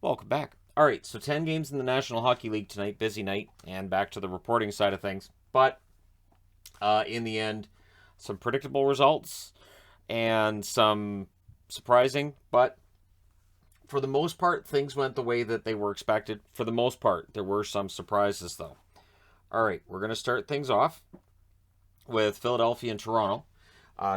Welcome back. All right, so 10 games in the National Hockey League tonight. Busy night, and back to the reporting side of things. But in the end, some predictable results and some surprising. But for the most part, things went the way that they were expected. For the most part, there were some surprises, though. All right, we're going to start things off with Philadelphia and Toronto.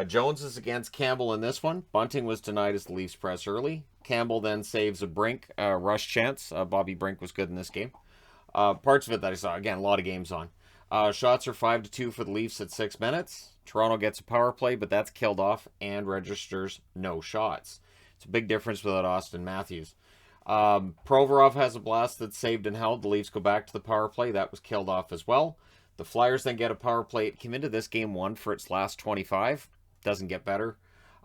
Jones is against Campbell in this one. Bunting was denied as the Leafs press early. Campbell then saves a Brink rush chance. Bobby Brink was good in this game. Parts of it that I saw. Again, a lot of games on. Shots are 5-2 for the Leafs at 6 minutes. Toronto gets a power play, but that's killed off and registers no shots. It's a big difference without Austin Matthews. Provorov has a blast that's saved and held. The Leafs go back to the power play. That was killed off as well. The Flyers then get a power play. It came into this game 1 for its last 25. Doesn't get better.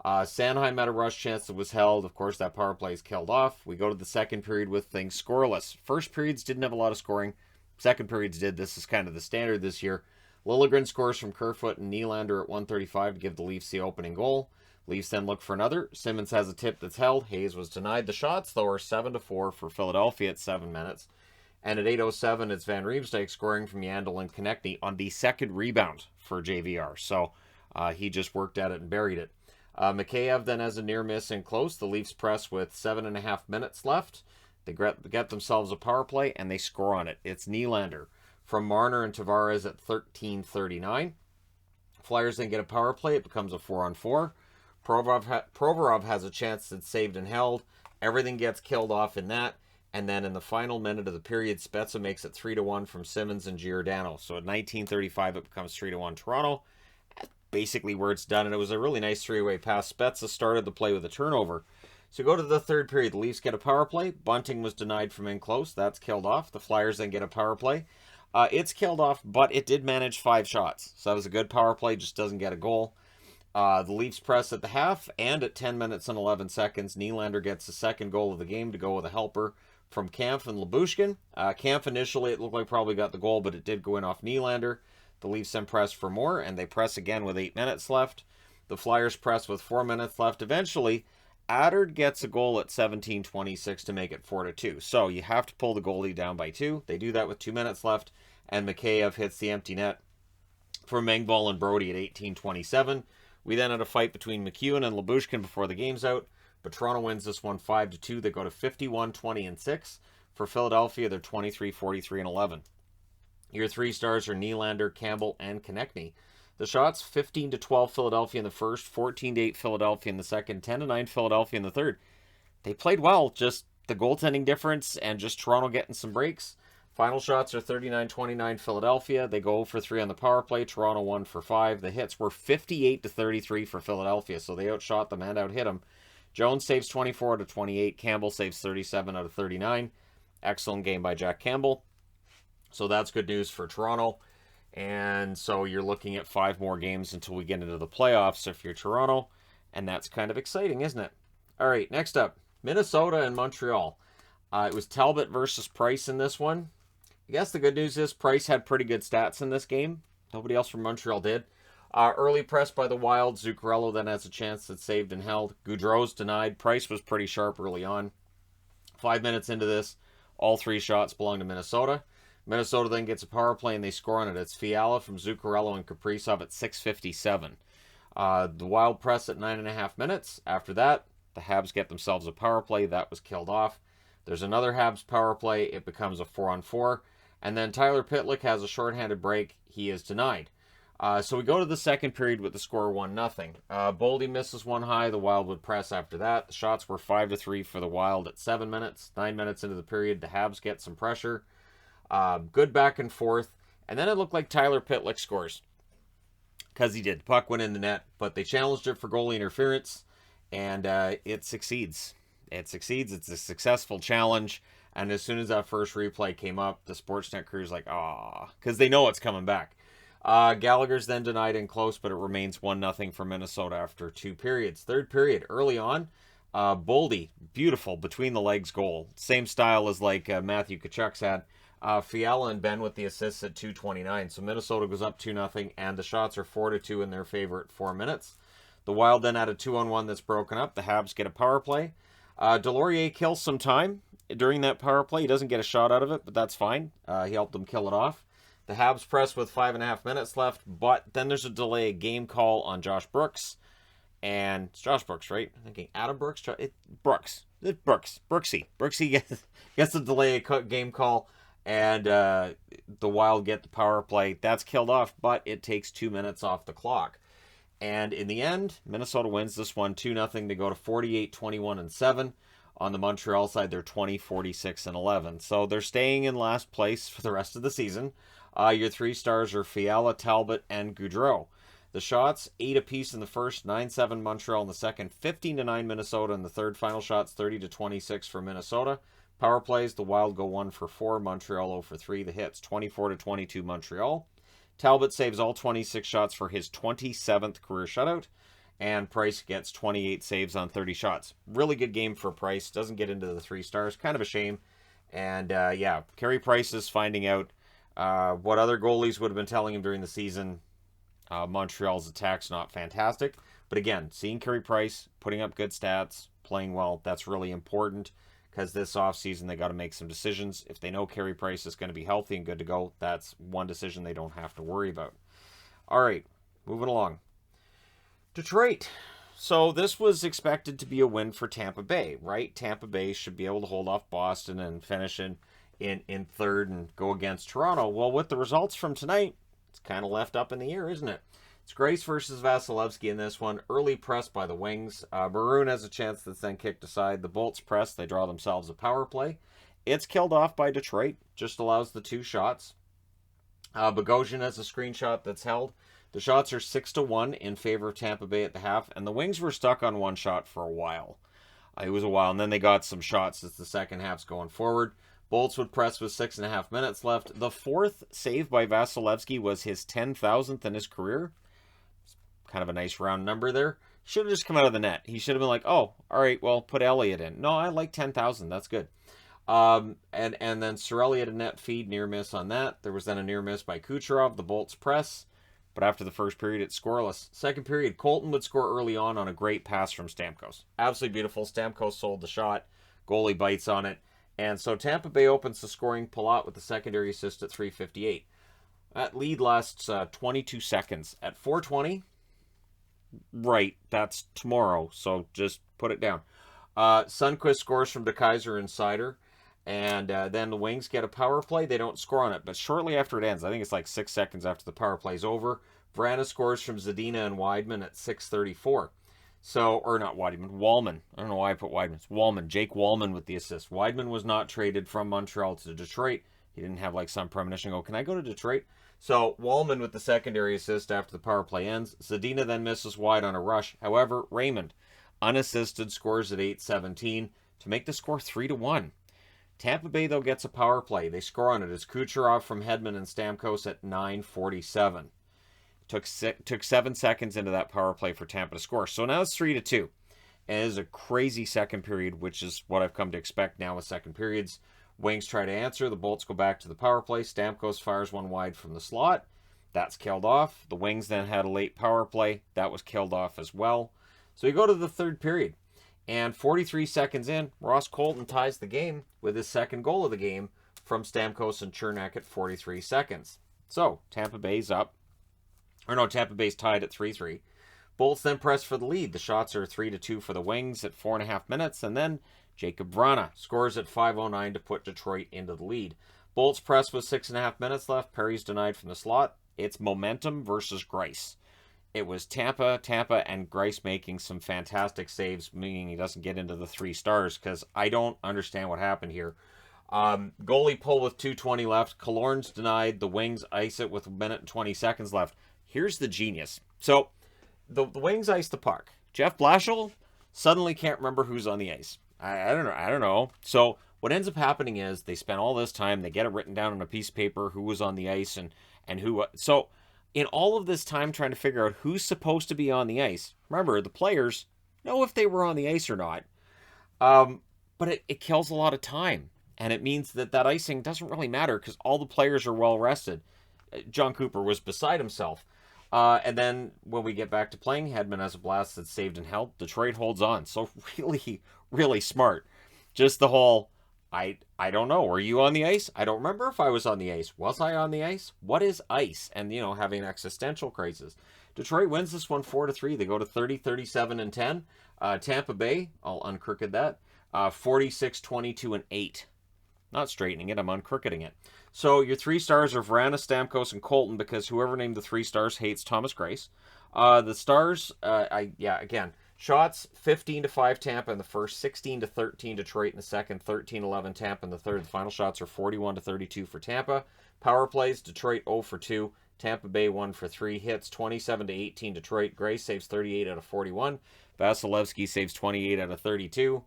Sanheim had a rush chance that was held. Of course, that power play is killed off. We go to the second period with things scoreless. First periods didn't have a lot of scoring. Second periods did. This is kind of the standard this year. Liljegren scores from Kerfoot and Nylander at 1:35 to give the Leafs the opening goal. Leafs then look for another. Simmons has a tip that's held. Hayes was denied. The shots, though, are 7-4 for Philadelphia at 7 minutes. And at 8:07, it's Van Riemsdyk scoring from Yandel and Konechny on the second rebound for JVR. So he just worked at it and buried it. Mikheyev then has a near miss in close. The Leafs press with 7.5 minutes left. They get themselves a power play, and they score on it. It's Nylander from Marner and Tavares at 13:39. Flyers then get a power play. It becomes a 4-on-4. Provorov has a chance that's saved and held. Everything gets killed off in that. And then in the final minute of the period, Spezza makes it 3-1 from Simmons and Giordano. So at 19:35, it becomes 3-1 Toronto. That's basically where it's done. And it was a really nice three-way pass. Spezza started the play with a turnover. So go to the third period. The Leafs get a power play. Bunting was denied from in close. That's killed off. The Flyers then get a power play. It's killed off, but it did manage 5 shots. So that was a good power play, just doesn't get a goal. The Leafs press at the half, and at 10 minutes and 11 seconds, Nylander gets the second goal of the game to go with a helper from Kampf and Lyubushkin. Kampf initially, it looked like probably got the goal, but it did go in off Nylander. The Leafs then press for more, and they press again with 8 minutes left. The Flyers press with 4 minutes left. Eventually, Addard gets a goal at 17:26 to make it 4-2. So you have to pull the goalie down by 2. They do that with 2 minutes left, and Mikheyev hits the empty net for Mengval and Brody at 18:27. We then had a fight between McEwen and Lyubushkin before the game's out, but Toronto wins this one 5-2. They go to 51-20-6. For Philadelphia, they're 23-43-11. Your 3 stars are Nylander, Campbell, and Konechny. The shots, 15-12 Philadelphia in the first, 14-8 Philadelphia in the second, 10-9 Philadelphia in the third. They played well, just the goaltending difference and just Toronto getting some breaks. Final shots are 39-29 Philadelphia. They go for 3 on the power play. Toronto 1 for 5. The hits were 58-33 for Philadelphia, so they outshot them and outhit them. Jones saves 24 out of 28. Campbell saves 37 out of 39. Excellent game by Jack Campbell. So that's good news for Toronto. And so you're looking at 5 more games until we get into the playoffs if you're Toronto. And that's kind of exciting, isn't it? All right, next up, Minnesota and Montreal. It was Talbot versus Price in this one. I guess the good news is Price had pretty good stats in this game. Nobody else from Montreal did. Early press by the Wild. Zuccarello then has a chance that's saved and held. Goudreau's denied. Price was pretty sharp early on. 5 minutes into this, all 3 shots belong to Minnesota. Minnesota then gets a power play and they score on it. It's Fiala from Zuccarello and Kaprizov at 6:57. The Wild press at 9.5 minutes. After that, the Habs get themselves a power play. That was killed off. There's another Habs power play. It becomes a 4-on-4. And then Tyler Pitlick has a shorthanded break. He is denied. So we go to the second period with the score 1-0. Boldy misses one high. The Wild would press after that. The shots were 5-3 for the Wild at 7 minutes. 9 minutes into the period, the Habs get some pressure. Good back and forth. And then it looked like Tyler Pitlick scores. Because he did. The puck went in the net. But they challenged it for goalie interference. And it succeeds. It succeeds. It's a successful challenge. And as soon as that first replay came up, the Sportsnet crew's like, ah, because they know it's coming back. Gallagher's then denied in close, but it remains 1-0 for Minnesota after 2 periods. Third period, early on, Boldy, beautiful between the legs goal. Same style as like Matthew Tkachuk's had. Fiala and Ben with the assists at 2:29. So Minnesota goes up 2-0, and the shots are 4-2 in their favor at 4 minutes. The Wild then had a 2-on-1 that's broken up. The Habs get a power play. Delorier kills some time. during that power play. He doesn't get a shot out of it, but that's fine. He helped them kill it off. The Habs press with 5.5 minutes left, but then there's a delay game call on Josh Brooks. And it's Josh Brooks, right? I'm thinking Adam Brooks? Brooksy gets the delay game call, and the Wild get the power play. That's killed off, but it takes 2 minutes off the clock. And in the end, Minnesota wins this one 2-0. They go to 48, 21, and 7. On the Montreal side, they're 20, 46, and 11. So they're staying in last place for the rest of the season. Your 3 stars are Fiala, Talbot, and Goudreau. The shots, 8 apiece in the first, 9-7 Montreal in the second, 15-9 Minnesota in the third. Final shots, 30-26 for Minnesota. Power plays, the Wild go 1 for 4, Montreal 0 for 3. The hits, 24-22 Montreal. Talbot saves all 26 shots for his 27th career shutout, and Price gets 28 saves on 30 shots. Really good game for Price. Doesn't get into the 3 stars. Kind of a shame. And yeah, Carey Price is finding out what other goalies would have been telling him during the season. Montreal's attack's not fantastic. But again, seeing Carey Price putting up good stats, playing well, that's really important. Because this offseason, they got to make some decisions. If they know Carey Price is going to be healthy and good to go, that's one decision they don't have to worry about. All right, moving along. Detroit. So this was expected to be a win for Tampa Bay, right? Tampa Bay should be able to hold off Boston and finish in third and go against Toronto. Well, with the results from tonight, it's kind of left up in the air, isn't it? It's Grace versus Vasilevsky in this one. Early press by the Wings. Maroon has a chance that's then kicked aside. The Bolts press. They draw themselves a power play. It's killed off by Detroit. Just allows the 2 shots. Bogosian has a screenshot that's held. The shots are 6-1 in favor of Tampa Bay at the half. And the Wings were stuck on 1 shot for a while. It was a while. And then they got some shots as the second half's going forward. Bolts would press with 6.5 minutes left. The 4th save by Vasilevsky was his 10,000th in his career. Kind of a nice round number there. Should have just come out of the net. He should have been like, oh, all right, well, put Elliott in. No, I like 10,000. That's good. And then Cirelli had a net feed, near miss on that. There was then a near miss by Kucherov, the Bolts press. But after the first period, it's scoreless. Second period, Colton would score early on a great pass from Stamkos. Absolutely beautiful. Stamkos sold the shot. Goalie bites on it. And so Tampa Bay opens the scoring. Palat with the secondary assist at 3:58. That lead lasts 22 seconds. At 4:20... Right, that's tomorrow, so just put it down. Sundqvist scores from DeKaiser and Sider, and then the Wings get a power play. They don't score on it, but shortly after it ends, I think it's like 6 seconds after the power play's over, Vrana scores from Zadina and Weidman at 6:34. So, or not Weidman, Wallman. I don't know why I put Weidman. It's Wallman, Jake Wallman with the assist. Weidman was not traded from Montreal to Detroit. He didn't have like some premonition, can I go to Detroit? So, Wallman with the secondary assist after the power play ends. Zadina then misses wide on a rush. However, Raymond, unassisted, scores at 8:17 to make the score 3-1. Tampa Bay, though, gets a power play. They score on it as Kucherov from Hedman and Stamkos at 9:47. Took 7 seconds into that power play for Tampa to score. So now it's 3-2. And it is a crazy second period, which is what I've come to expect now with second periods. Wings try to answer. The Bolts go back to the power play. Stamkos fires one wide from the slot. That's killed off. The Wings then had a late power play. That was killed off as well. So you go to the third period. And 43 seconds in, Ross Colton ties the game with his second goal of the game from Stamkos and Chernak at 43 seconds. So Tampa Bay's tied at 3-3. Bolts then press for the lead. The shots are 3-2 for the Wings at 4.5 minutes. And then Jacob Vrana scores at 5:09 to put Detroit into the lead. Bolts press with 6.5 minutes left. Perry's denied from the slot. It's momentum versus Grice. It was Tampa, and Grice making some fantastic saves, meaning he doesn't get into the 3 stars, because I don't understand what happened here. Goalie pull with 2:20 left. Killorn's denied. The Wings ice it with 1:20 seconds left. Here's the genius. So the Wings ice the puck. Jeff Blashill suddenly can't remember who's on the ice. I don't know. So what ends up happening is they spend all this time, they get it written down on a piece of paper, who was on the ice and who. So in all of this time trying to figure out who's supposed to be on the ice, remember, the players know if they were on the ice or not. But it kills a lot of time. And it means that icing doesn't really matter because all the players are well rested. John Cooper was beside himself. And then when we get back to playing, Hedman has a blast that's saved and held. Detroit holds on. So really, really smart. Just the whole, I don't know. Were you on the ice? I don't remember if I was on the ice. Was I on the ice? What is ice? And, you know, having an existential crisis. Detroit wins this one 4-3. They go to 30, 37, and 10. Tampa Bay, I'll uncrooked that. 46, 22, and 8. Not straightening it, I'm uncrookeding it. So your 3 stars are Vrana, Stamkos, and Colton, because whoever named the 3 stars hates Thomas Greiss. The stars, again, shots 15-5 Tampa in the first, 16-13 Detroit in the second, 13-11 Tampa in the third. The final shots are 41-32 for Tampa. Power plays, Detroit 0 for 2. Tampa Bay 1 for 3. Hits 27-18 Detroit. Greiss saves 38 out of 41. Vasilevsky saves 28 out of 32.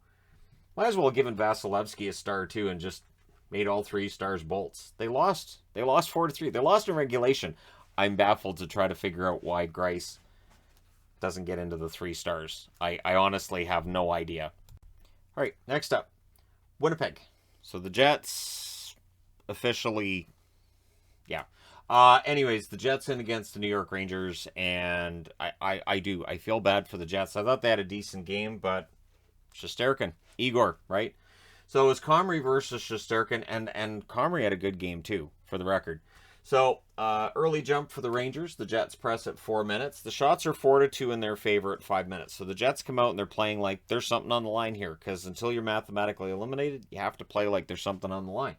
Might as well have given Vasilevsky a star too and just made all 3 stars bolts. They lost 4-3. They lost in regulation. I'm baffled to try to figure out why Greiss doesn't get into the 3 stars. I honestly have no idea. All right, next up, Winnipeg. So the Jets officially, yeah. Anyways, the Jets in against the New York Rangers, and I feel bad for the Jets. I thought they had a decent game, but Shesterkin, Igor, right? So it was Comrie versus Shesterkin, and Comrie had a good game too, for the record. So early jump for the Rangers. The Jets press at 4 minutes. The shots are 4-2 in their favor at 5 minutes. So the Jets come out and they're playing like there's something on the line here, because until you're mathematically eliminated, you have to play like there's something on the line.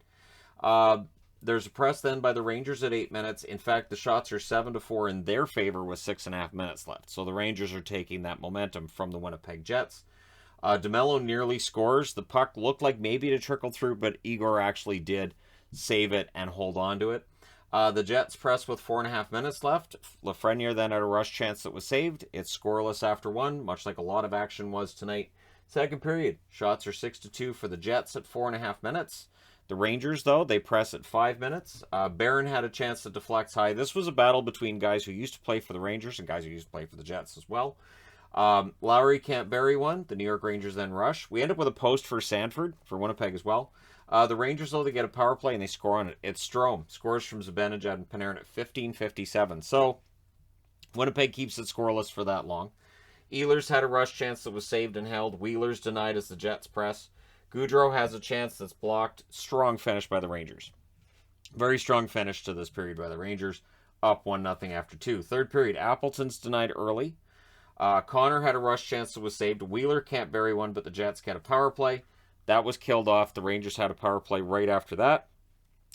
There's a press then by the Rangers at 8 minutes. In fact, the shots are 7-4 in their favor with 6.5 minutes left. So the Rangers are taking that momentum from the Winnipeg Jets. DeMello nearly scores. The puck looked like maybe to trickle through, but Igor actually did save it and hold on to it. The Jets press with 4.5 minutes left. Lafreniere then had a rush chance that was saved. It's scoreless after 1, much like a lot of action was tonight. Second period, shots are 6-2 for the Jets at 4.5 minutes. The Rangers, though, they press at 5 minutes. Barron had a chance to deflect high. This was a battle between guys who used to play for the Rangers and guys who used to play for the Jets as well. Lowry can't bury one. The New York Rangers then rush. We end up with a post for Sanford, for Winnipeg as well. The Rangers, though, they get a power play and they score on it. It's Strome. Scores from Zibanejad and Panarin at 15:57. So, Winnipeg keeps it scoreless for that long. Ehlers had a rush chance that was saved and held. Wheeler's denied as the Jets press. Goudreau has a chance that's blocked. Strong finish by the Rangers. Very strong finish to this period by the Rangers. Up 1-0 after 2. Third period, Appleton's denied early. Connor had a rush chance that was saved. Wheeler can't bury one, but the Jets get a power play. That was killed off. The Rangers had a power play right after that.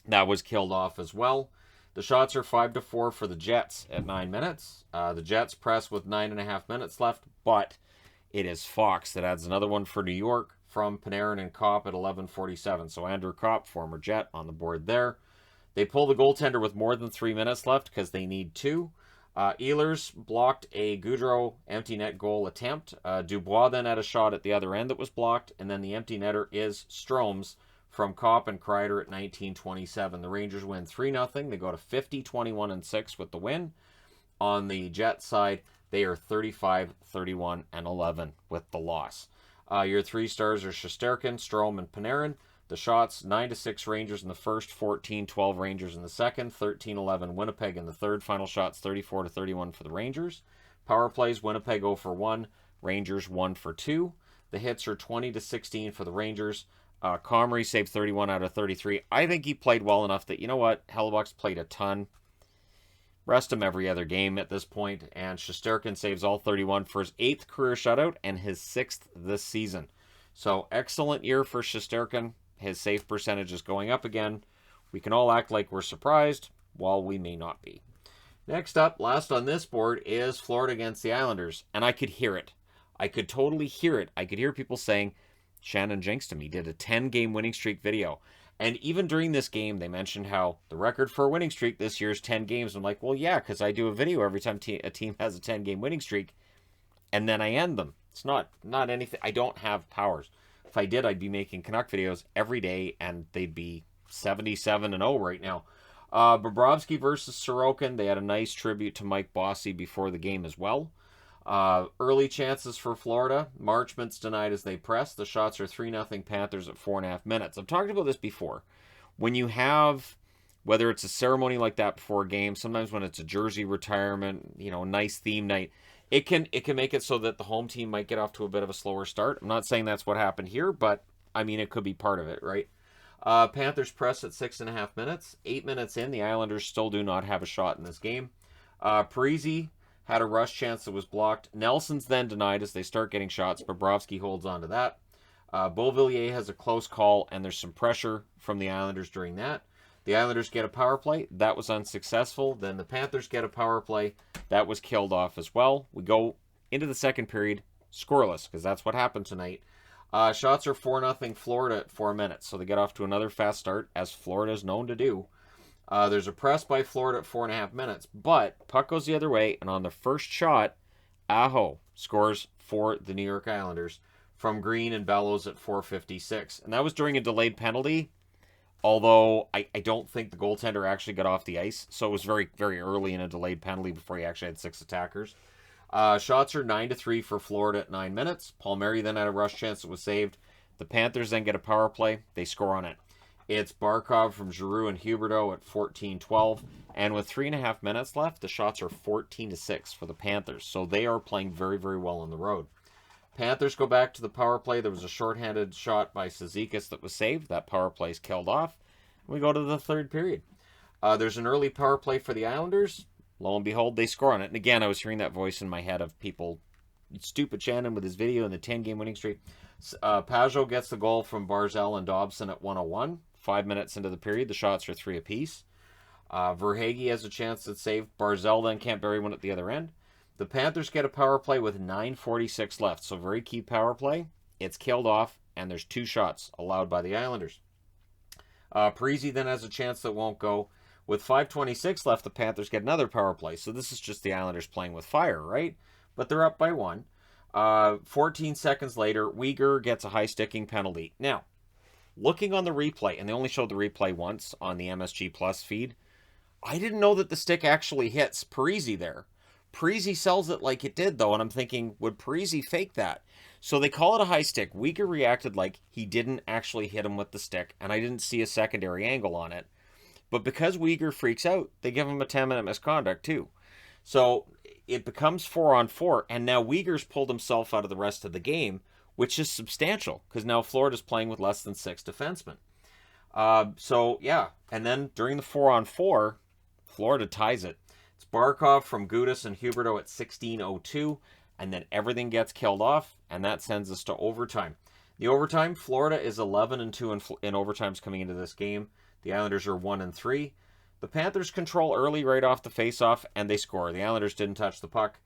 That was killed off as well. The shots are 5-4 for the Jets at 9 minutes. The Jets press with 9.5 minutes left, but it is Fox that adds another one for New York from Panarin and Kopp at 11:47. So Andrew Kopp, former Jet, on the board there. They pull the goaltender with more than 3 minutes left because they need 2. Ehlers blocked a Goudreau empty net goal attempt. Dubois then had a shot at the other end that was blocked, and then the empty netter is Strome's from Kopp and Kreider at 19:27. The Rangers win 3-0. They go to 50, 21, and 6 with the win. On the Jets side, they are 35, 31, and 11 with the loss. Your 3 stars are Shesterkin, Strome, and Panarin. The shots, 9-6 Rangers in the first, 14-12 Rangers in the second, 13-11 Winnipeg in the third. Final shots, 34-31 for the Rangers. Power plays, Winnipeg 0 for 1, Rangers 1 for 2. The hits are 20-16 for the Rangers. Comrie saved 31 out of 33. I think he played well enough that, you know what, Hellebuck's played a ton. Rest him every other game at this point, and Shesterkin saves all 31 for his 8th career shutout and his 6th this season. So, excellent year for Shesterkin. His save percentage is going up again. We can all act like we're surprised, while we may not be. Next up, last on this board, is Florida against the Islanders, and I could hear it. I could totally hear it. I could hear people saying, Shannon jinxed him. He did a 10-game winning streak video. And even during this game, they mentioned how the record for a winning streak this year is 10 games. I'm like, well, yeah, because I do a video every time a team has a 10-game winning streak, and then I end them. It's not anything. I don't have powers. If I did, I'd be making Canuck videos every day, and they'd be 77-0 right now. Bobrovsky versus Sorokin. They had a nice tribute to Mike Bossy before the game as well. Early chances for Florida. Marchment's denied as they press. The shots are 3-0 Panthers at 4.5 minutes. I've talked about this before. When you have, whether it's a ceremony like that before a game, sometimes when it's a jersey retirement, nice theme night, it can make it so that the home team might get off to a bit of a slower start. I'm not saying that's what happened here, but I mean, it could be part of it, right? Panthers press at 6.5 minutes. 8 minutes in, the Islanders still do not have a shot in this game. Parisi had a rush chance that was blocked. Nelson's then denied as they start getting shots. Bobrovsky holds on to that. Beauvillier has a close call, and there's some pressure from the Islanders during that. The Islanders get a power play. That was unsuccessful. Then the Panthers get a power play. That was killed off as well. We go into the second period scoreless, because that's what happened tonight. Shots are 4-0 Florida at 4 minutes, so they get off to another fast start, as Florida is known to do. There's a press by Florida at 4.5 minutes, but puck goes the other way, and on the first shot, Aho scores for the New York Islanders from Green and Bellows at 4:56. And that was during a delayed penalty, although I don't think the goaltender actually got off the ice, so it was very, very early in a delayed penalty before he actually had 6 attackers. Shots are 9-3 for Florida at 9 minutes. Palmieri then had a rush chance that was saved. The Panthers then get a power play. They score on it. It's Barkov from Giroux and Huberdeau at 14-12. And with 3.5 minutes left, the shots are 14-6 for the Panthers. So they are playing very, very well on the road. Panthers go back to the power play. There was a shorthanded shot by Cizikas that was saved. That power play is killed off. We go to the third period. There's an early power play for the Islanders. Lo and behold, they score on it. And again, I was hearing that voice in my head of people, stupid Shannon with his video and the 10-game winning streak. Pajot gets the goal from Barzal and Dobson at 1:01. 5 minutes into the period, the shots are 3 apiece. Verhaeghe has a chance that's saved. Barzal then can't bury one at the other end. The Panthers get a power play with 9:46 left, so very key power play. It's killed off, and there's 2 shots allowed by the Islanders. Parisi then has a chance that won't go. With 5:26 left, the Panthers get another power play. So this is just the Islanders playing with fire, right? But they're up by 1. 14 seconds later, Uyghur gets a high-sticking penalty. Now, looking on the replay, and they only showed the replay once on the MSG Plus feed, I didn't know that the stick actually hits Parisi there. Parisi sells it like it did, though, and I'm thinking, would Parisi fake that? So they call it a high stick. Uyghur reacted like he didn't actually hit him with the stick, and I didn't see a secondary angle on it. But because Uyghur freaks out, they give him a 10-minute misconduct too. So it becomes 4-on-4, and now Uyghur's pulled himself out of the rest of the game, which is substantial, because now Florida's playing with less than 6 defensemen. So, yeah, and then during the 4-on-4, Florida ties it. It's Barkov from Gudas and Huberdeau at 16:02, and then everything gets killed off, and that sends us to overtime. The overtime, Florida is 11-2 in overtimes coming into this game. The Islanders are 1-3. The Panthers control early right off the faceoff, and they score. The Islanders didn't touch the puck.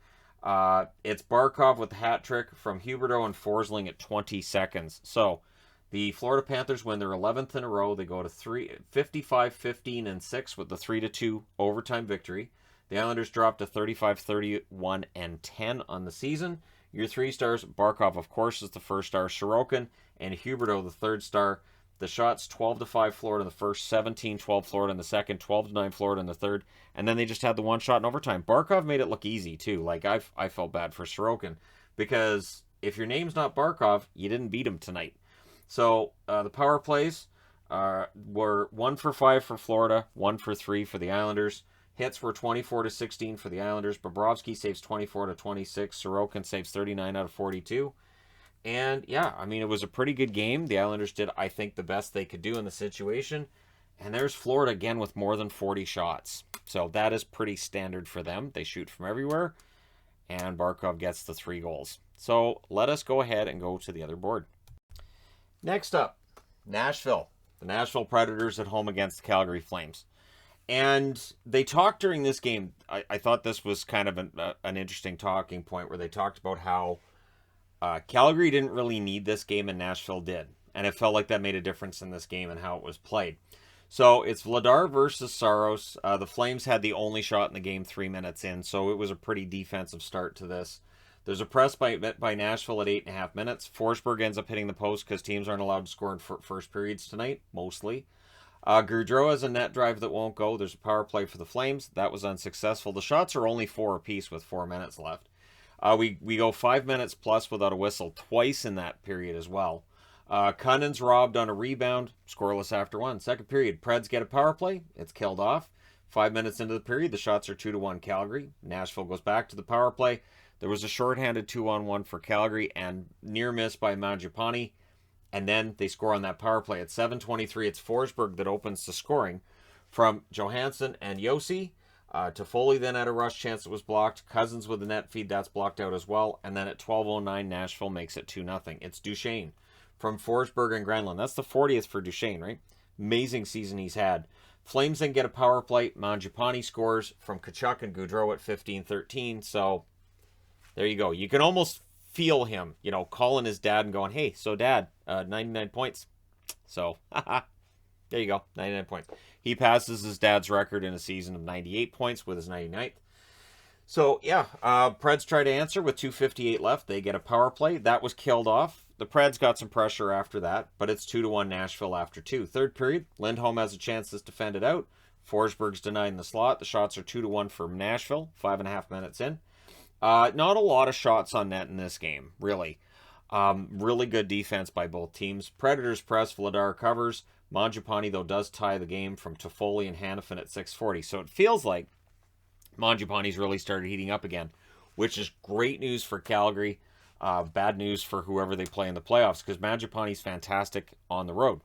It's Barkov with the hat trick from Huberdeau and Forsling at 20 seconds. So the Florida Panthers win their 11th in a row. They go to 55-15-6 with the 3-2 overtime victory. The Islanders drop to 35-31-10 on the season. Your 3 stars, Barkov, of course, is the first star. Sorokin and Huberdeau, the third star. The shots, 12-5 Florida in the first, 17-12 Florida in the second, 12-9 Florida in the third, and then they just had the one shot in overtime. Barkov made it look easy, too. Like, I felt bad for Sorokin, because if your name's not Barkov, you didn't beat him tonight. So, the power plays were 1 for 5 for Florida, 1 for 3 for the Islanders. Hits were 24-16 for the Islanders. Bobrovsky saves 24-26. Sorokin saves 39 out of 42. And, yeah, I mean, it was a pretty good game. The Islanders did, I think, the best they could do in the situation. And there's Florida again with more than 40 shots. So that is pretty standard for them. They shoot from everywhere. And Barkov gets the 3 goals. So let us go ahead and go to the other board. Next up, Nashville. The Nashville Predators at home against the Calgary Flames. And they talked during this game. I thought this was kind of an interesting talking point where they talked about how Calgary didn't really need this game and Nashville did. And it felt like that made a difference in this game and how it was played. So it's Vladar versus Saros. The Flames had the only shot in the game 3 minutes in, so it was a pretty defensive start to this. There's a press by Nashville at 8.5 minutes. Forsberg ends up hitting the post because teams aren't allowed to score in first periods tonight, mostly. Gaudreau has a net drive that won't go. There's a power play for the Flames. That was unsuccessful. The shots are only 4 apiece with 4 minutes left. We go 5 minutes plus without a whistle twice in that period as well. Cunning's robbed on a rebound, scoreless after 1. Second period, Preds get a power play. It's killed off. 5 minutes into the period, the shots are 2-1 Calgary. Nashville goes back to the power play. There was a shorthanded 2-on-1 for Calgary and near miss by Mangiapane. and then they score on that power play. At 7:23, it's Forsberg that opens the scoring from Johansson and Yossi. Toffoli then had a rush chance that was blocked. Cousins with the net feed, that's blocked out as well. And then at 12:09, Nashville makes it 2-0. It's Duchesne from Forsberg and Granlund. That's the 40th for Duchesne, right? Amazing season he's had. Flames then get a power play. Mangiapane scores from Tkachuk and Gaudreau at 15:13. So there you go. You can almost feel him, calling his dad and going, hey, so dad, 99 points. So, there you go, 99 points. He passes his dad's record in a season of 98 points with his 99th. So, yeah, Preds try to answer with 2:58 left. They get a power play. That was killed off. The Preds got some pressure after that, but it's 2-1 Nashville after 2. Third period, Lindholm has a chance to defend it out. Forsberg's denied in the slot. The shots are 2-1 for Nashville, 5.5 minutes in. Not a lot of shots on net in this game, really. Really good defense by both teams. Predators press, Vladar covers. Mangiapane, though, does tie the game from Toffoli and Hanifin at 6:40. So it feels like Mangiapane's really started heating up again, which is great news for Calgary. Bad news for whoever they play in the playoffs, because Mangiapane's fantastic on the road.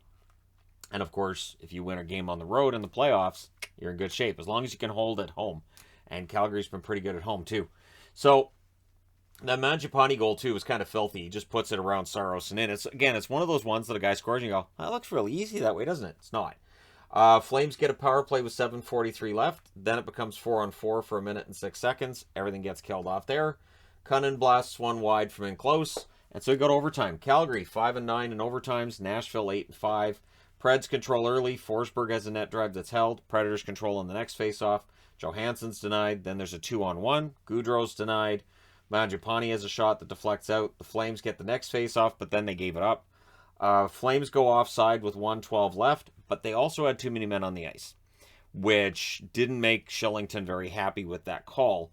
And, of course, if you win a game on the road in the playoffs, you're in good shape, as long as you can hold at home. And Calgary's been pretty good at home, too. So, that Mangiapane goal, too, was kind of filthy. He just puts it around Saros and in. It's one of those ones that a guy scores and you go, that looks really easy that way, doesn't it? It's not. Flames get a power play with 7:43 left. Then it becomes 4-on-4 for 1 minute and 6 seconds. Everything gets killed off there. Cunnin blasts one wide from in close. And so we go to overtime. Calgary, 5-9 in overtimes. Nashville, 8-5. Preds control early. Forsberg has a net drive that's held. Predators control on the next faceoff. Johansson's denied. Then there's a 2-on-1. Gaudreau's denied. Mangiapane has a shot that deflects out. The Flames get the next faceoff, but then they gave it up. Flames go offside with 1:12 left, but they also had too many men on the ice, which didn't make Shillington very happy with that call.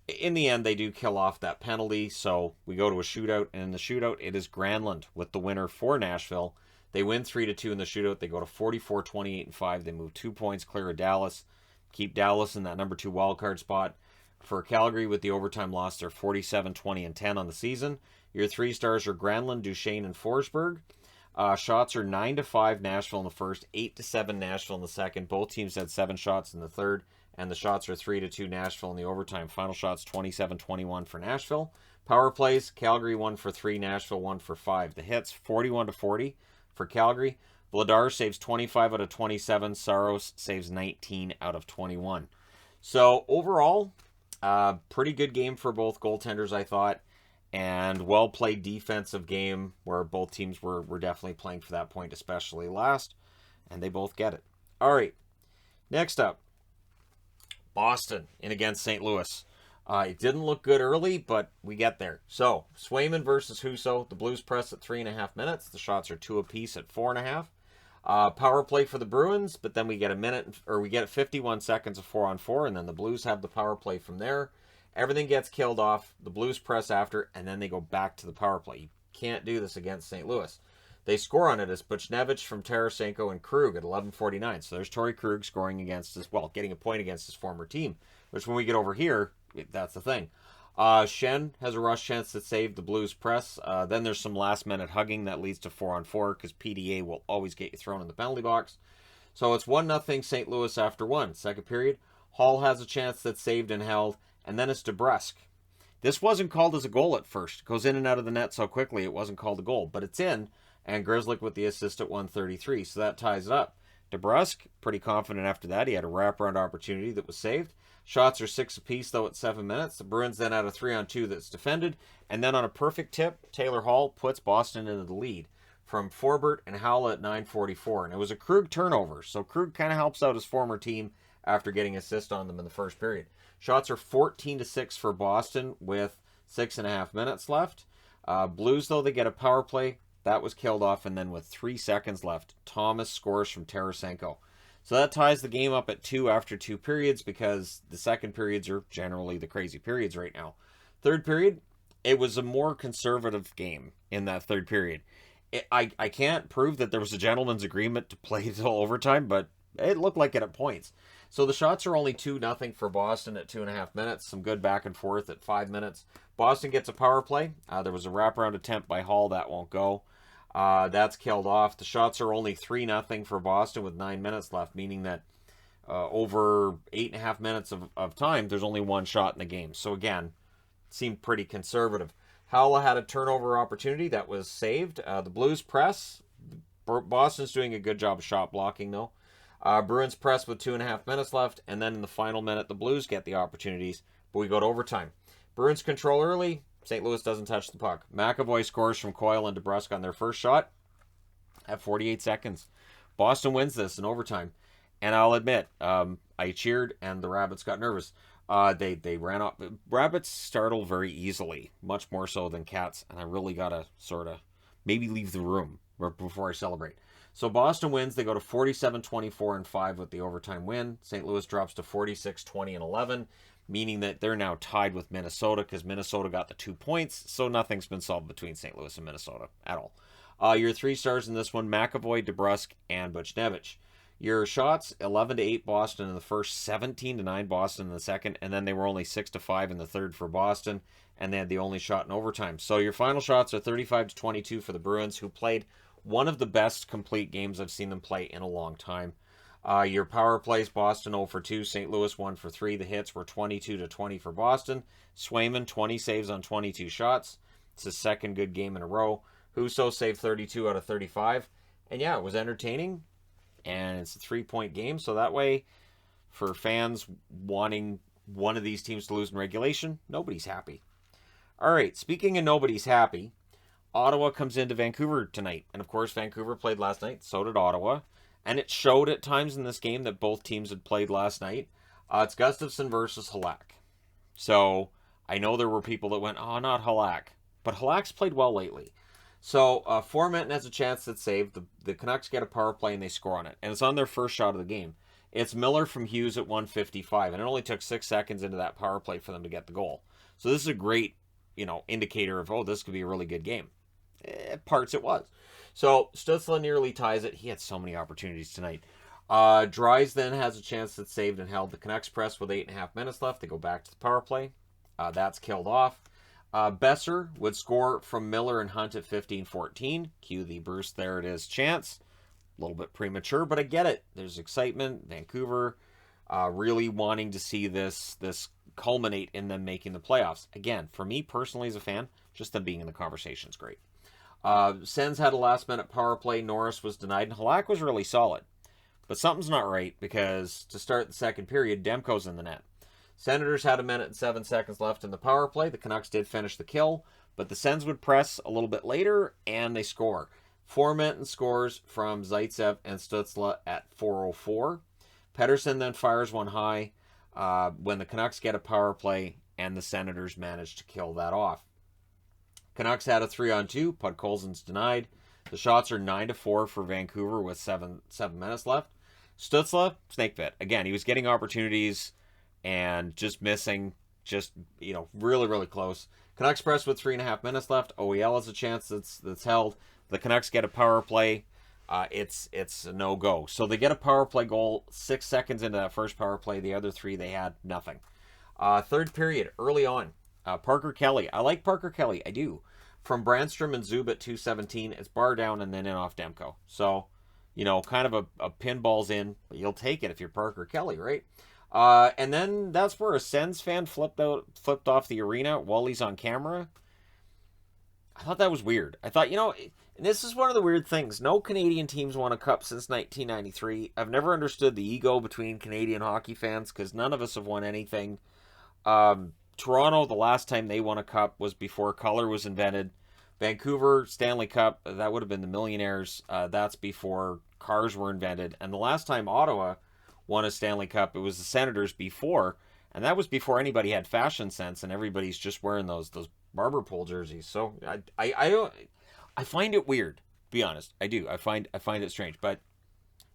In the end, they do kill off that penalty, so we go to a shootout, and in the shootout, it is Granlund with the winner for Nashville. They win 3-2 in the shootout. They go to 44, 28, and 5. They move 2 points clear of Dallas, keep Dallas in that number 2 wildcard spot. For Calgary, with the overtime loss, they're 47, 20, and 10 on the season. Your 3 stars are Granlund, Duchesne, and Forsberg. Shots are 9-5 Nashville in the first, 8-7 Nashville in the second. Both teams had 7 shots in the third, and the shots are 3-2 Nashville in the overtime. Final shots 27-21 for Nashville. Power plays, Calgary 1 for 3, Nashville 1 for 5. The hits 41-40 for Calgary. Vladar saves 25 out of 27. Saros saves 19 out of 21. So overall, pretty good game for both goaltenders, I thought. And well-played defensive game where both teams were definitely playing for that point, especially last. And they both get it. All right. Next up, Boston in against St. Louis. It didn't look good early, but we get there. So, Swayman versus Husso. The Blues press at 3.5 minutes. The shots are 2 apiece at 4.5. Power play for the Bruins, but then we get 51 seconds of 4-on-4, and then the Blues have the power play from there. Everything gets killed off. The Blues press after, and then they go back to the power play. You can't do this against St. Louis. They score on it as Buchnevich from Tarasenko and Krug at 11:49. So there's Torrey Krug scoring against getting a point against his former team. Which when we get over here, that's the thing. Shen has a rush chance to save the Blues press. Then there's some last-minute hugging that leads to 4-on-4 because PDA will always get you thrown in the penalty box. So it's 1-0 St. Louis after 1. Second period, Hall has a chance that's saved and held, and then it's DeBrusk. This wasn't called as a goal at first. It goes in and out of the net so quickly it wasn't called a goal, but it's in, and Grzelcyk with the assist at 1:33, so that ties it up. DeBrusk, pretty confident after that. He had a wraparound opportunity that was saved. Shots are 6 apiece, though, at 7 minutes. The Bruins then had a 3-on-2 that's defended. And then on a perfect tip, Taylor Hall puts Boston into the lead from Forbert and Howell at 9:44. And it was a Krug turnover, so Krug kind of helps out his former team after getting assist on them in the first period. Shots are 14-6 for Boston with 6.5 minutes left. Blues, though, they get a power play. That was killed off, and then with 3 seconds left, Thomas scores from Tarasenko. So that ties the game up at 2 after 2 periods because the second periods are generally the crazy periods right now. Third period, it was a more conservative game in that third period. I can't prove that there was a gentleman's agreement to play until overtime, but it looked like it at points. So the shots are only 2-0 for Boston at 2.5 minutes. Some good back and forth at 5 minutes. Boston gets a power play. There was a wraparound attempt by Hall. That won't go. That's killed off. The shots are only 3-0 for Boston with 9 minutes left, meaning that over 8.5 minutes of time, there's only one shot in the game. So again, seemed pretty conservative. Howell had a turnover opportunity that was saved. The Blues press. Boston's doing a good job of shot blocking, though. Bruins press with 2.5 minutes left, and then in the final minute, the Blues get the opportunities, but we go to overtime. Bruins control early. St. Louis doesn't touch the puck. McAvoy scores from Coyle and DeBrusk on their first shot at 48 seconds. Boston wins this in overtime. And I'll admit, I cheered and the Rabbits got nervous. They ran off. Rabbits startle very easily, much more so than Cats, and I really got to sort of maybe leave the room before I celebrate. So Boston wins. They go to 47-24-5 with the overtime win. St. Louis drops to 46-20-11, meaning that they're now tied with Minnesota because Minnesota got the 2 points, so nothing's been solved between St. Louis and Minnesota at all. Your 3 stars in this one, McAvoy, DeBrusk, and Buchnevich. Your shots, 11-8 Boston in the first, 17-9 Boston in the second, and then they were only 6-5 in the third for Boston, and they had the only shot in overtime. So your final shots are 35-22 for the Bruins, who played one of the best complete games I've seen them play in a long time. Your power plays, Boston 0 for 2, St. Louis 1 for 3. The hits were 22-20 for Boston. Swayman, 20 saves on 22 shots. It's his second good game in a row. Husso saved 32 out of 35. And yeah, it was entertaining. And it's a 3-point game, so that way, for fans wanting one of these teams to lose in regulation, nobody's happy. All right, speaking of nobody's happy, Ottawa comes into Vancouver tonight. And of course, Vancouver played last night, so did Ottawa. And it showed at times in this game that both teams had played last night. It's Gustafsson versus Halak. So I know there were people that went, oh, not Halak. But Halak's played well lately. So, Formenton has a chance that's saved. The Canucks get a power play and they score on it. And it's on their first shot of the game. It's Miller from Hughes at 1:55. And it only took 6 seconds into that power play for them to get the goal. So this is a great, indicator of, oh, this could be a really good game. Parts it was. So, Stützle nearly ties it. He had so many opportunities tonight. Dries then has a chance that's saved and held. The Canucks press with 8.5 minutes left. They go back to the power play. That's killed off. Besser would score from Miller and Hunt at 15-14. Cue the Bruce, there it is chance. A little bit premature, but I get it. There's excitement. Vancouver really wanting to see this culminate in them making the playoffs. Again, for me personally as a fan, just them being in the conversation is great. Sens had a last-minute power play. Norris was denied, and Halak was really solid. But something's not right because to start the second period, Demko's in the net. Senators had 1 minute and 7 seconds left in the power play. The Canucks did finish the kill, but the Sens would press a little bit later, and they score. Formenton scores from Zaitsev and Stützle at 4:04. Pettersson then fires one high when the Canucks get a power play, and the Senators manage to kill that off. Canucks had a 3-on-2. Podkolzin's denied. The shots are 9-4 for Vancouver with 7 minutes left. Stützle, snake bit. Again, he was getting opportunities and just missing, really, really close. Canucks press with 3.5 minutes left. OEL has a chance that's held. The Canucks get a power play. It's a no-go. So they get a power play goal 6 seconds into that first power play. The other 3, they had nothing. Third period, early on. Parker Kelly. I like Parker Kelly. I do. From Brandstrom and Zub at 2:17, it's bar down and then in off Demko. So, kind of a pinball's in, but you'll take it if you're Parker Kelly, right? And then that's where a Sens fan flipped off the arena while he's on camera. I thought that was weird. I thought, and this is one of the weird things. No Canadian teams won a cup since 1993. I've never understood the ego between Canadian hockey fans because none of us have won anything. Toronto, the last time they won a cup was before color was invented. Vancouver, Stanley Cup, that would have been the Millionaires. That's before cars were invented. And the last time Ottawa won a Stanley Cup, it was the Senators before, and that was before anybody had fashion sense, and everybody's just wearing those barber pole jerseys. So I find it weird, to be honest. I do. I find it strange, but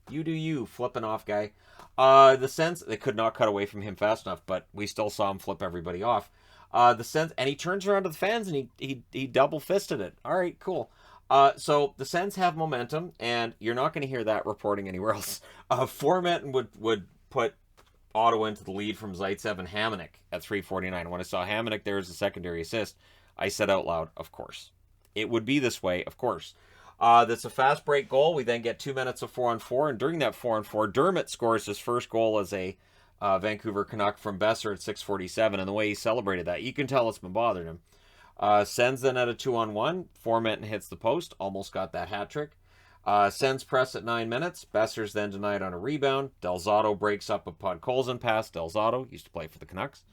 you do you, flipping off guy. The Sens, they could not cut away from him fast enough, but we still saw him flip everybody off. The Sens, and he turns around to the fans and he double fisted it. All right, cool. So the Sens have momentum, and you're not going to hear that reporting anywhere else. Formenton would put Ottawa into the lead from Zaitsev and Hamonic at 3:49. When I saw Hamonic there as a secondary assist, I said out loud, of course. It would be this way, of course. That's a fast break goal. We then get 2 minutes of 4-on-4, and during that 4-on-4, Dermott scores his first goal as a Vancouver Canuck from Besser at 6:47, and the way he celebrated that, you can tell it's been bothering him. Sens then at a 2-on-1. Formenton hits the post, almost got that hat trick. Sens press at 9 minutes. Besser's then denied on a rebound. Delzato breaks up a Podkolzin pass. Delzato used to play for the Canucks.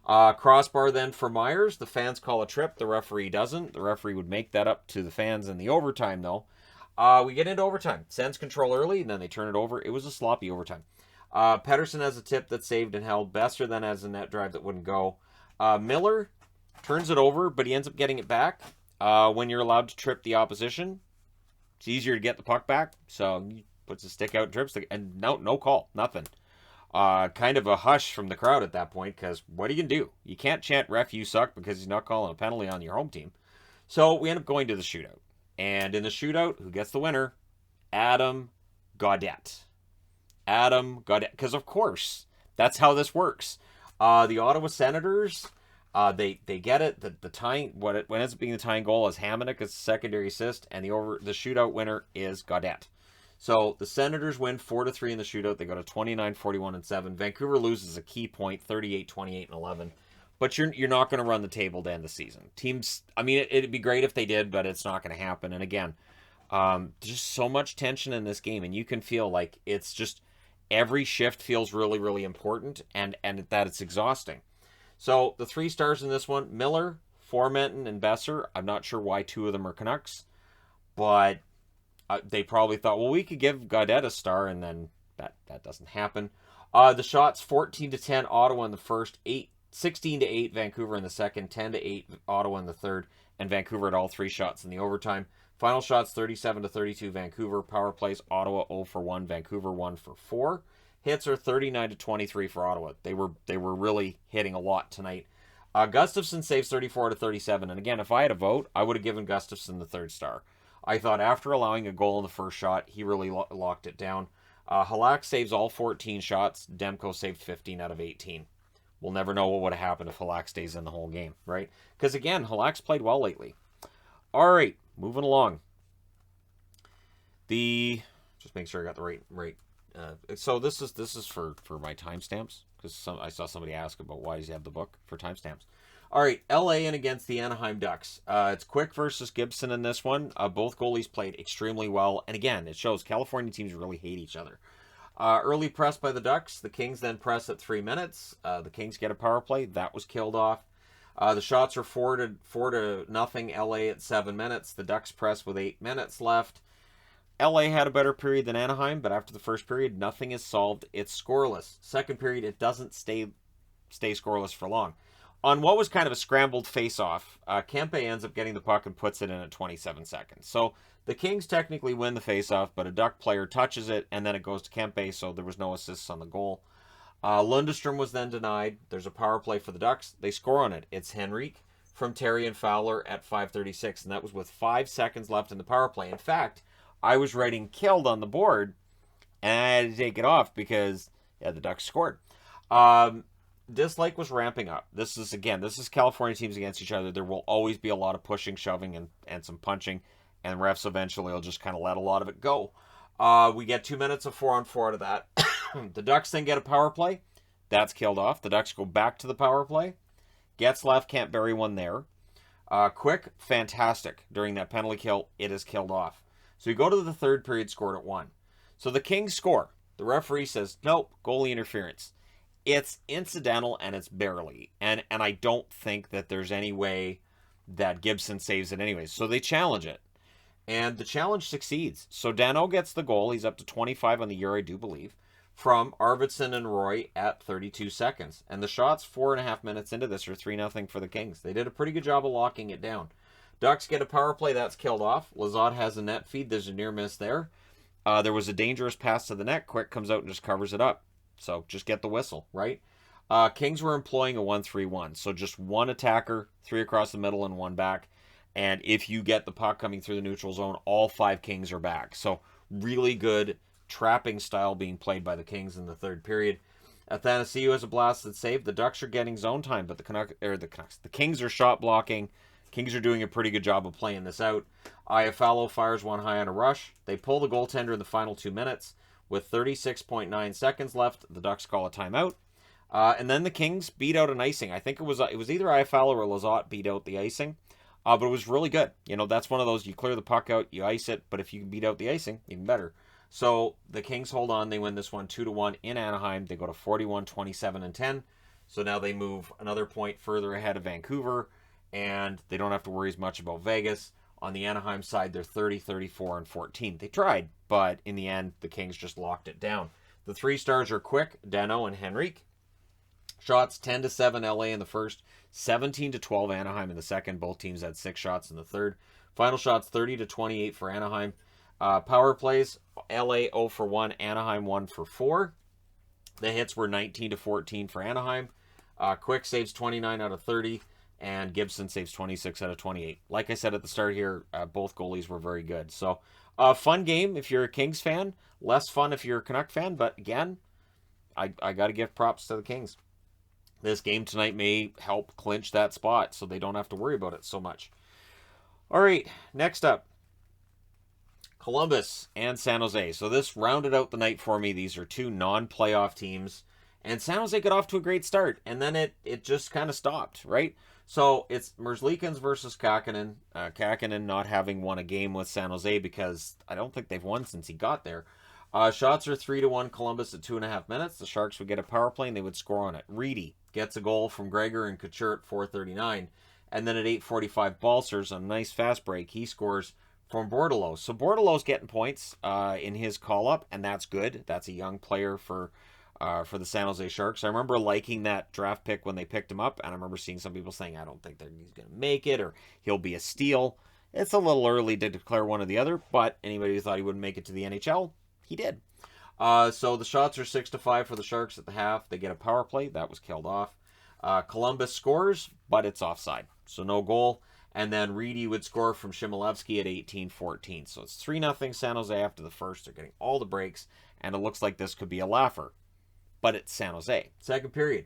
Crossbar then for Myers. The fans call a trip. The referee doesn't. The referee would make that up to the fans in the overtime, though. We get into overtime. Sens control early, and then they turn it over. It was a sloppy overtime. Pettersson has a tip that's saved and held. Besser then has a net drive that wouldn't go. Miller turns it over, but he ends up getting it back. When you're allowed to trip the opposition, it's easier to get the puck back. So he puts his stick out and trips, and no call, nothing. Kind of a hush from the crowd at that point, because what are you going to do? You can't chant ref, you suck, because he's not calling a penalty on your home team. So we end up going to the shootout. And in the shootout, who gets the winner? Adam Gaudette. Adam Gaudette. Because, of course, that's how this works. The Ottawa Senators, they get it. The tying, what ends up being the tying goal is Hamonic as a secondary assist, and the shootout winner is Gaudette. So the Senators win 4-3 in the shootout. They go to 29-41-7. Vancouver loses a key point, 38-28-11. But you're not going to run the table to end the season. Teams, I mean, it'd be great if they did, but it's not going to happen. And again, there's just so much tension in this game, and you can feel like it's just every shift feels really, really important, and that it's exhausting. So the 3 stars in this one: Miller, Formenton, and Besser. I'm not sure why 2 of them are Canucks, but they probably thought, well, we could give Gaudette a star, and then that doesn't happen. The shots: 14-10 Ottawa in the first, 16-8 Vancouver in the second, 10-8 Ottawa in the third, and Vancouver had all 3 shots in the overtime. Final shots: 37-32 Vancouver. Power plays: Ottawa 0 for 1, Vancouver 1 for 4. Hits are 39-23 for Ottawa. They were really hitting a lot tonight. Gustafsson saves 34-37, and again, if I had a vote, I would have given Gustafsson the 3rd star. I thought after allowing a goal in the first shot, he really locked it down. Halak saves all 14 shots. Demko saved 15 out of 18. We'll never know what would have happened if Halak stays in the whole game, right? Because again, Halak's played well lately. All right, moving along. Just make sure I got the right. So this is for my timestamps, because I saw somebody ask about why does he have the book for timestamps. All right, LA in against the Anaheim Ducks. It's Quick versus Gibson in this one. Both goalies played extremely well. And again, it shows California teams really hate each other. Early press by the Ducks. The Kings then press at 3 minutes. The Kings get a power play. That was killed off. The shots are 4-0 LA at 7 minutes. The Ducks press with 8 minutes left. LA had a better period than Anaheim, but after the first period, nothing is solved. It's scoreless. Second period, it doesn't stay scoreless for long. On what was kind of a scrambled face-off, Kempe ends up getting the puck and puts it in at 27 seconds. So the Kings technically win the face-off, but a Duck player touches it, and then it goes to Kempe, so there was no assists on the goal. Lundestrom was then denied. There's a power play for the Ducks. They score on it. It's Henrique from Terry and Fowler at 5:36, and that was with 5 seconds left in the power play. In fact, I was writing killed on the board, and I had to take it off because, the Ducks scored. Dislike was ramping up. This is California teams against each other. There will always be a lot of pushing, shoving, and some punching, and refs eventually will just kind of let a lot of it go. We get 2 minutes of 4-on-4 out of that. The Ducks then get a power play. That's killed off. The Ducks go back to the power play. Getzlaff can't bury one there. Quick, fantastic. During that penalty kill, it is killed off. So you go to the third period, scored at 1. So the Kings score. The referee says, nope, goalie interference. It's incidental, and it's barely. And I don't think that there's any way that Gibson saves it anyways. So they challenge it. And the challenge succeeds. So Danault gets the goal. He's up to 25 on the year, I do believe, from Arvidsson and Roy at 32 seconds. And the shots 4.5 minutes into this are 3-0 for the Kings. They did a pretty good job of locking it down. Ducks get a power play. That's killed off. Lizotte has a net feed. There's a near miss there. There was a dangerous pass to the net. Quick comes out and just covers it up. So just get the whistle, right? Kings were employing a 1-3-1. So just one attacker, 3 across the middle, and 1 back. And if you get the puck coming through the neutral zone, all 5 Kings are back. So really good trapping style being played by the Kings in the third period. Athanasiou has a blasted save. The Ducks are getting zone time, but the Kings are shot blocking. Kings are doing a pretty good job of playing this out. Iafallo fires one high on a rush. They pull the goaltender in the final 2 minutes. With 36.9 seconds left, the Ducks call a timeout. And then the Kings beat out an icing. I think it was either Iafallo or Lizotte beat out the icing. But it was really good. You know, that's one of those, you clear the puck out, you ice it, but if you can beat out the icing, even better. So the Kings hold on. They win this one 2-1 in Anaheim. They go to 41, 27, and 10. So now they move another point further ahead of Vancouver, and they don't have to worry as much about Vegas. On the Anaheim side, they're 30, 34, and 14. They tried, but in the end, the Kings just locked it down. The 3 stars are Quick, Dano, and Henrique. Shots 10-7 LA in the first, 17-12 Anaheim in the second. Both teams had 6 shots in the third. Final shots 30-28 for Anaheim. Power plays, LA 0 for 1, Anaheim 1 for 4. The hits were 19-14 for Anaheim. Quick saves 29 out of 30, and Gibson saves 26 out of 28. Like I said at the start here, both goalies were very good. So, fun game if you're a Kings fan. Less fun if you're a Canuck fan, but again, I got to give props to the Kings. This game tonight may help clinch that spot, so they don't have to worry about it so much. All right, next up, Columbus and San Jose. So this rounded out the night for me. These are 2 non-playoff teams. And San Jose got off to a great start. And then it just kind of stopped, right? So it's Merzlikins versus Kakkonen. Kakkonen not having won a game with San Jose because I don't think they've won since he got there. Shots are 3-1 Columbus at 2.5 minutes. The Sharks would get a power play and they would score on it. Reedy gets a goal from Gregor and Couture at 4:39. And then at 8:45, Balcers on a nice fast break. He scores from Bordelot. So Bordelot's getting points in his call-up, and that's good. That's a young player for the San Jose Sharks. I remember liking that draft pick when they picked him up, and I remember seeing some people saying, I don't think that he's going to make it, or he'll be a steal. It's a little early to declare one or the other, but anybody who thought he wouldn't make it to the NHL, he did. So the shots are 6-5 for the Sharks at the half. They get a power play. That was killed off. Columbus scores, but it's offside, so no goal. And then Reedy would score from Shimilevsky at 18-14. So it's 3-0 San Jose after the first. They're getting all the breaks, and it looks like this could be a laugher. But it's San Jose. Second period.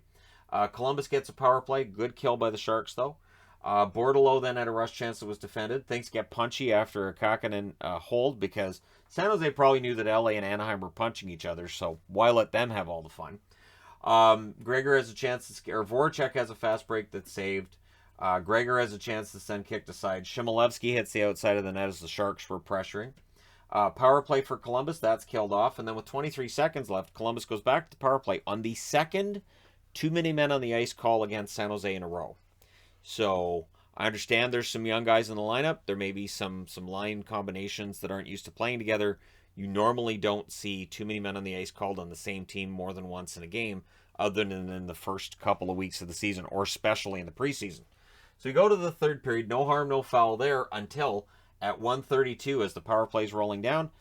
Columbus gets a power play. Good kill by the Sharks, though. Bordelot then had a rush chance that was defended. Things get punchy after a Kakkonen hold because San Jose probably knew that LA and Anaheim were punching each other, so why let them have all the fun? Gregor has a chance to scare. Voracek has a fast break that's saved. Gregor has a chance to send kicked aside. Shimilevsky hits the outside of the net as the Sharks were pressuring. Power play for Columbus, that's killed off. And then with 23 seconds left, Columbus goes back to the power play on the second 2-minute men on the ice call against San Jose in a row. So I understand there's some young guys in the lineup. There may be some line combinations that aren't used to playing together. You normally don't see too many men on the ice called on the same team more than once in a game, other than in the first couple of weeks of the season, or especially in the preseason. So you go to the third period, no harm, no foul there until at 1:32 as the power play's rolling down,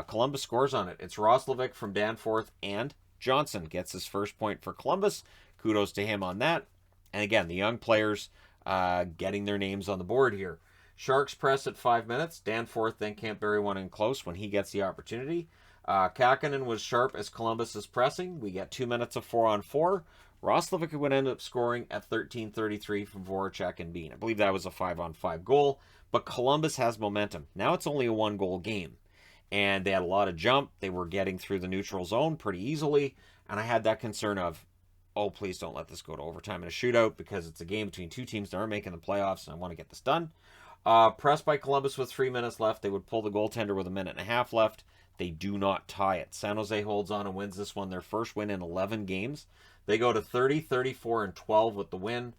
Columbus scores on it. It's Roslovic from Danforth, and Johnson gets his first point for Columbus. Kudos to him on that. And again, the young players getting their names on the board here. Sharks press at 5 minutes. Danforth then can't bury one in close when he gets the opportunity. Kakkonen was sharp as Columbus is pressing. We get 2 minutes of 4-on-4. Roslovic would end up scoring at 13:33 from Voracek and Bean. I believe that was a 5-on-5 goal, but Columbus has momentum. Now it's only a 1-goal game, and they had a lot of jump. They were getting through the neutral zone pretty easily, and I had that concern of, oh, please don't let this go to overtime in a shootout because it's a game between 2 teams that aren't making the playoffs, and I want to get this done. Pressed by Columbus with 3 minutes left. They would pull the goaltender with 1.5 minutes left. They do not tie it. San Jose holds on and wins this one, their first win in 11 games. They go to 30, 34, and 12 with the win.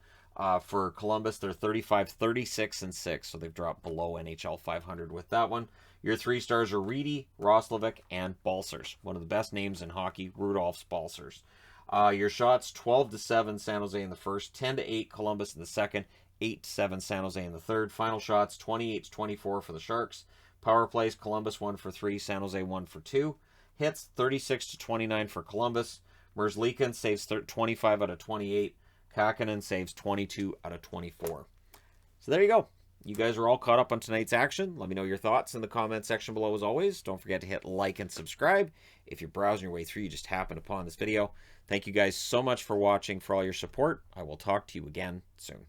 For Columbus, they're 35, 36, and 6, so they've dropped below NHL 500 with that one. Your 3 stars are Reedy, Roslovic, and Balcers. One of the best names in hockey, Rudolph's Balcers. Your shots, 12-7 San Jose in the first, 10-8 Columbus in the second, 8-7 San Jose in the third. Final shots, 28-24 for the Sharks. Power plays, Columbus 1 for 3, San Jose 1 for 2. Hits, 36-29 for Columbus. Merzlikins saves 25 out of 28. Kakkonen saves 22 out of 24. So there you go. You guys are all caught up on tonight's action. Let me know your thoughts in the comment section below as always. Don't forget to hit like and subscribe. If you're browsing your way through, you just happened upon this video. Thank you guys so much for watching, for all your support. I will talk to you again soon.